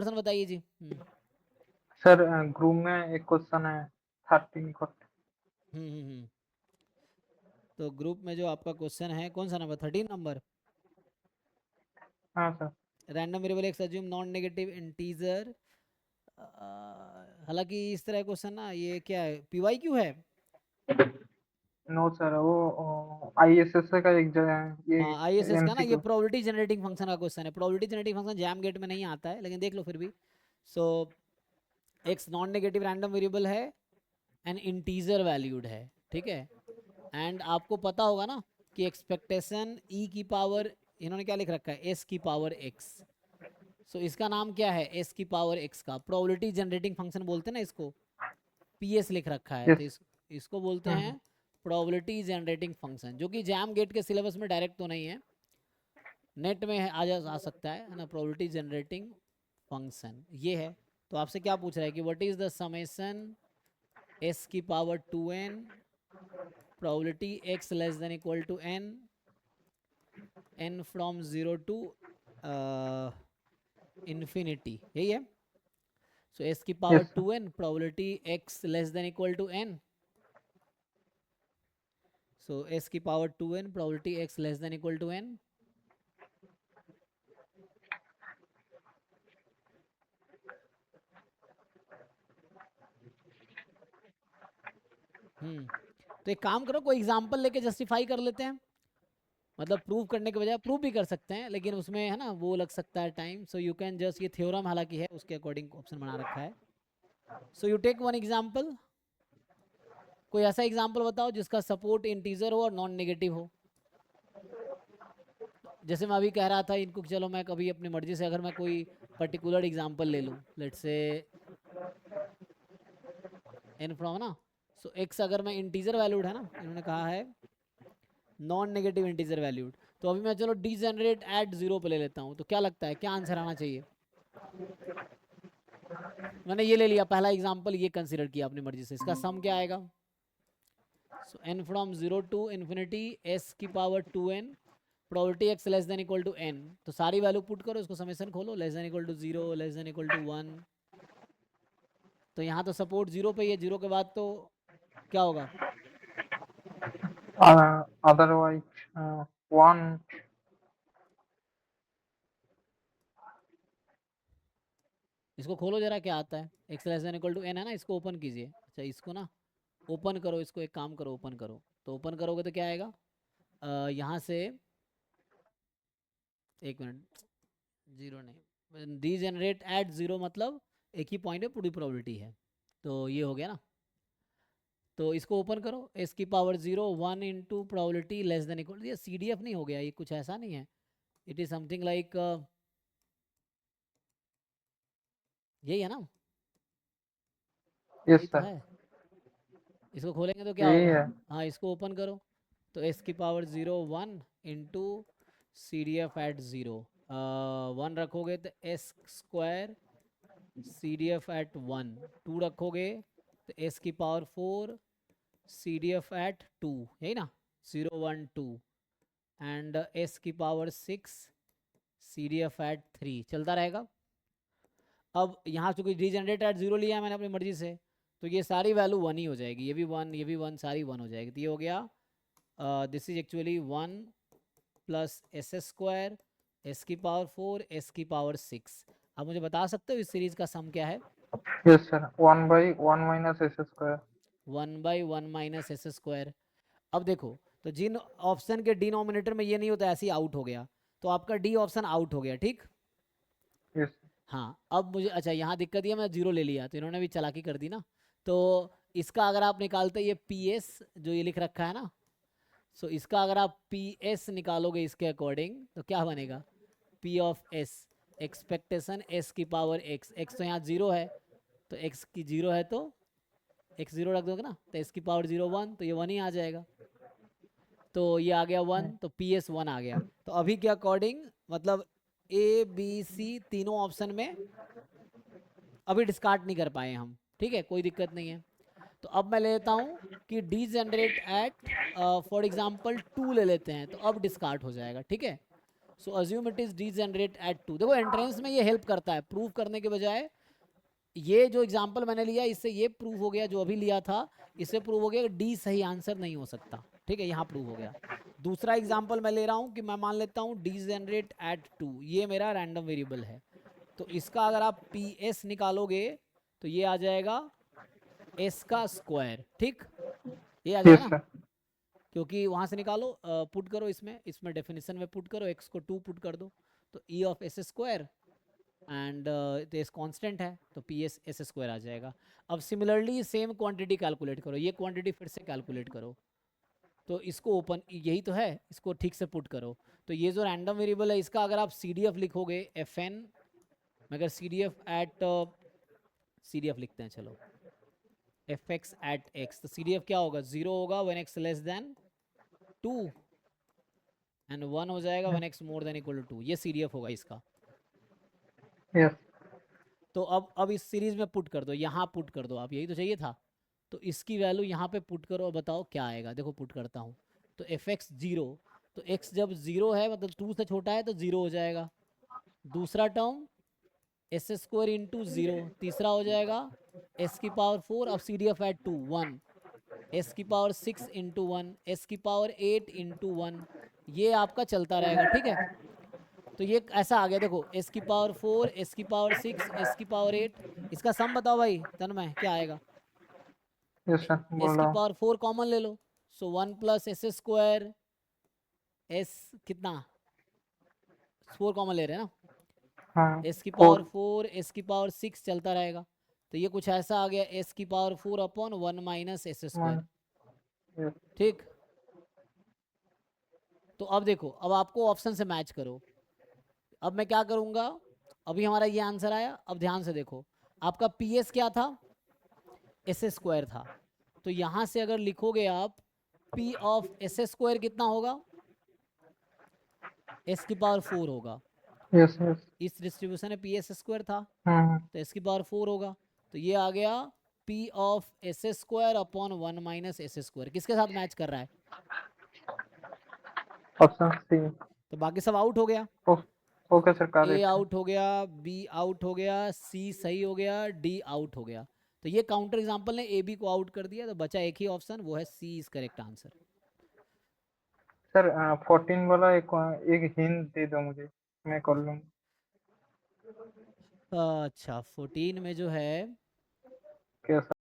Question बताइए जी। Sir group में एक क्वेश्चन है 13 को। तो ग्रुप में जो आपका क्वेश्चन है कौन सा नंबर, 13 नंबर। हाँ sir. Random variable x assume non negative integer. हालांकि इस तरह क्वेश्चन ना, ये क्या है, पीवाई क्यू है। नो सर, वो आईएसएस का एक जो है ये हाँ आईएसएस का ना, ये एमसीक्यू। प्रोबेबिलिटी जनरेटिंग फंक्शन का क्वेश्चन है। Probability generating function JAM GATE में नहीं आता है, लेकिन देख लो फिर भी। So X non negative random variable है एंड इंटीजर वैल्यूड है, ठीक है। एंड आपको पता होगा ना कि एक्सपेक्टेशन ई की पावर, इन्होंने क्या लिख रखा है, एस की पावर एक्स। सो इसका नाम क्या है, एस की पावर एक्स का प्रोबेबिलिटी जनरेटिंग फंक्शन बोलते हैं ना इसको। पीएस लिख रखा है, तो यस। इसको बोलते हैं प्रोबेबिलिटी जनरेटिंग फंक्शन, जो कि जैम गेट के सिलेबस में डायरेक्ट तो नहीं है, नेट में आ सकता है ना। प्रोबेबिलिटी जनरेटिंग फंक्शन ये है। तो आपसे क्या पूछ रहा है कि what is the summation S की power 2n probability X less than equal to n from 0 to infinity, यही है। सो एस की power yes sir. 2n probability X less than equal to n। So S की power 2n probability X less than equal to n। तो एक काम करो, कोई example लेके जस्टिफाई कर लेते हैं। मतलब प्रूव करने के बजाय प्रूव भी कर सकते हैं, लेकिन उसमें है ना वो लग सकता है time. So you can just, ये थ्योरम हालांकि है, उसके अकॉर्डिंग ऑप्शन बना रखा है। So you take one example. कोई ऐसा एग्जांपल बताओ जिसका सपोर्ट इंटीजर हो और नॉन नेगेटिव हो। जैसे मैं अभी कह रहा था इनको कि चलो मैं कभी अपनी मर्जी से अगर मैं कोई पर्टिकुलर एग्जांपल ले लूँ, लेट्स से एन फ्रॉम ना। सो एक्स अगर मैं इंटीजर वैल्यूड है ना, इन्होंने कहा है नॉन नेगेटिव इंटीजर वैल्यूड। तो अभी मैं चलो डी जनरेट एट जीरो पे ले लेता हूँ, तो क्या लगता है क्या आंसर आना चाहिए। मैंने ये ले लिया पहला एग्जांपल, ये कंसीडर किया अपनी मर्जी से, इसका सम क्या आएगा। So n from zero to infinity S की power 2n probability X less than equal to n। तो सारी वैल्यू पुट करो, इसको समेशन खोलो, less than equal to 0, less than equal to 1। तो यहाँ तो सपोर्ट जीरो पे ही है, जीरो के बाद तो क्या होगा। Otherwise one. इसको खोलो जरा, क्या आता है। X less than equal to n है ना, इसको ओपन कीजिए। अच्छा इसको ना ओपन करो, इसको एक काम करो, ओपन करो। तो ओपन करोगे तो क्या आएगा, यहाँ से, एक मिनट, जीरो नहीं, डी जनरेट एट जीरो मतलब एक ही पॉइंट पे पूरी प्रोबेबिलिटी है। तो ये हो गया ना। तो इसको ओपन करो, एस की power 0 1 into probability less than equal, ये सी डी एफ नहीं हो गया, ये कुछ ऐसा नहीं है। इट इज समथिंग लाइक, यही है ना, यस यही तो सर, है। इसको खोलेंगे तो क्या यही होगा। है। हाँ इसको ओपन करो, तो एस की power 0 1 into C D F at 0, 1 रखोगे तो S square C D F at 1, 2 रखोगे तो एस की power 4 C D F at 2, यही ना, 0 1 2, एंड एस की power 6 C D F at 3 चलता रहेगा। अब यहाँ चूंकि रीजनरेट एट 0 लिया है मैंने अपनी मर्जी से, तो ये सारी वैल्यू 1 ही हो जाएगी, ये भी 1, ये भी 1, सारी 1 हो जाएगी। तो ये हो गया, this is actually 1 plus S square S की पावर 4 एस की पावर 6। आप मुझे बता सकते हो इस सीरीज का सम क्या है। Yes sir, 1/1 minus S square. 1/1 minus S square. अब देखो, तो जिन ऑप्शन के डिनोमिनेटर में ये नहीं होता, ऐसे ही आउट हो गया, तो आपका डी ऑप्शन आउट हो गया, ठीक। यस। हाँ अब मुझे, अच्छा यहाँ दिक्कत ये, मैं जीरो ले लिया, तो इन्होंने भी चालाकी कर दी ना। तो इसका अगर आप निकालते, ये पी एस जो ये लिख रखा है ना, सो इसका अगर आप पी एस निकालोगे इसके अकॉर्डिंग, तो क्या बनेगा, P of S expectation S की पावर एक्स, एक्स तो यहाँ जीरो है, तो एक्स की जीरो है तो एक्स जीरो रख दोगे ना, तो एस की पावर 0 1, तो ये 1 ही आ जाएगा। तो ये आ गया 1, तो पी एस 1 आ गया। तो अभी के अकॉर्डिंग मतलब ए बी सी तीनों ऑप्शन में अभी डिस्कार्ड नहीं कर पाए हम, ठीक है, कोई दिक्कत नहीं है। तो अब मैं ले लेता हूँ कि D generate at, for example 2 ले लेते हैं, तो अब डिस्कार्ड हो जाएगा, ठीक है। So assume it is degenerate at 2। देखो एंट्रेंस में ये हेल्प करता है प्रूव करने के बजाय। ये जो एग्जांपल मैंने लिया इससे ये प्रूव हो गया, जो अभी लिया था इससे प्रूव हो गया कि डी सही आंसर नहीं हो सकता। ठीक है, यहाँ प्रूव हो गया। दूसरा एग्जांपल मैं ले रहा हूँ कि मैं मान लेता हूँ डीजेनरेट एट 2, ये मेरा रैंडम वेरिएबल है। तो इसका अगर आप पी एस निकालोगे तो ये आ जाएगा एस का स्क्वायर। ठीक, ये आ जाएगा यस ना, सर। क्योंकि वहाँ से निकालो, पुट करो इसमें डेफिनेशन में पुट करो, एक्स को 2 पुट कर दो तो ई of S square and this constant है तो पी एस एस स्क्वायर आ जाएगा। अब सिमिलरली सेम क्वांटिटी कैलकुलेट करो, ये क्वांटिटी फिर से कैलकुलेट करो। तो इसको ओपन, यही तो है, इसको ठीक से पुट करो। तो ये जो रैंडम वेरिएबल है इसका अगर आप सी डी एफ लिखोगे एफ एन, मगर C D F at C D F लिखते हैं चलो, एफ एक्स एट एक्स, तो सी डी एफ क्या होगा, 0 होगा when x less than 2 and 1 हो जाएगा when x more than equal to 2। ये सी डी एफ होगा इसका। यस तो अब इस सीरीज में पुट कर दो, यहाँ पुट कर दो आप, यही तो चाहिए था। तो इसकी वैल्यू यहाँ पे पुट करो और बताओ क्या आएगा। देखो पुट करता हूँ तो एफ एक्स 0, तो एक्स जब 0 है मतलब 2 से छोटा है तो 0 हो जाएगा। दूसरा टर्म एस स्क्वायर इंटू 0, तीसरा हो जाएगा एस की पावर 4, अब C D F at 2 1, S की पावर 6 इंटू 1, एस की पावर 8 इंटू 1, ये आपका चलता रहेगा। ठीक है, तो ये ऐसा आ गया। देखो एस की पावर 4, एस की पावर 6, एस की पावर 8, इसका सम बताओ भाई तन्मय क्या आएगा। यस सर, एस बोल की रहा हूँ। पावर 4 कॉमन ले लो, सो 1 प्लस एस स्क्वायर, एस कितना 4 कॉमन ले रहे हैं ना, हाँ एस की पावर 4। 4, एस की पावर 6 चलता रहेगा। तो ये कुछ ऐसा आ गया, एस की power 4 upon 1 minus S square. 1। Yes ठीक, तो अब देखो, अब आपको ऑप्शन से मैच करो। अब मैं क्या करूंगा, अभी हमारा ये आंसर आया, अब ध्यान से देखो आपका पी एस क्या था, एस स्क्वायर था। तो यहां से अगर लिखोगे आप पी ऑफ एस स्क्वायर कितना होगा, एस की पावर 4 होगा। Yes yes. इस डिस्ट्रीब्यूशन में पी एस स्क्वायर था हम्म। तो एस की पावर 4 होगा। तो ये आ गया P of S square upon 1 minus S square. किसके साथ मैच कर रहा है, ऑप्शन सी। तो बाकी सब आउट हो गया। ओके सर, कर ए देते हैं। आउट हो गया, बी आउट हो गया, सी सही हो गया, डी आउट हो गया। तो ये काउंटर एग्जांपल ने ए बी को आउट कर दिया, तो बचा एक ही ऑप्शन, वो है सी इज करेक्ट आंसर। सर 14 वाला एक हिंट दे दो मुझे, मैं कर लूँगा। अच्छा 14 में जो है कैसा?